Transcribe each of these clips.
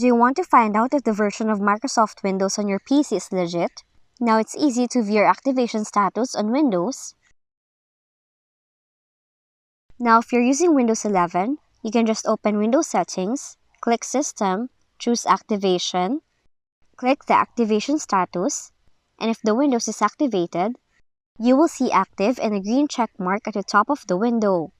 Do you want to find out if the version of Microsoft Windows on your PC is legit? Now it's easy to view your activation status on Windows. Now if you're using Windows 11, you can just open Windows Settings, click System, choose Activation, click the activation status, and if the Windows is activated, you will see active and a green check mark at the top of the window.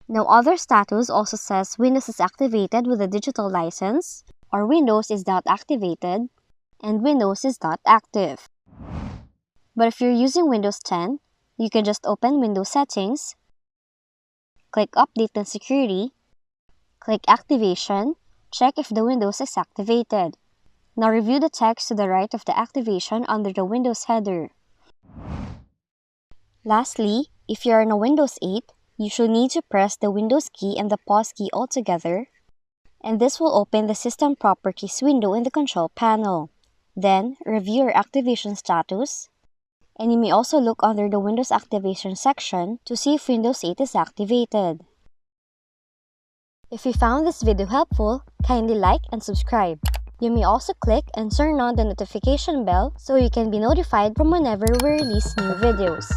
Now other status also says Windows is activated with a digital license, or Windows is not activated, and Windows is not active. But if you're using Windows 10, you can just open Windows Settings, click Update and Security, click Activation, check if the Windows is activated. Now review the text to the right of the activation under the Windows header. Lastly, if you're on a Windows 8, you should need to press the Windows key and the pause key all together, and this will open the System Properties window in the control panel. Then, review your activation status, and you may also look under the Windows Activation section to see if Windows 8 is activated. If you found this video helpful, kindly like and subscribe. You may also click and turn on the notification bell so you can be notified from whenever we release new videos.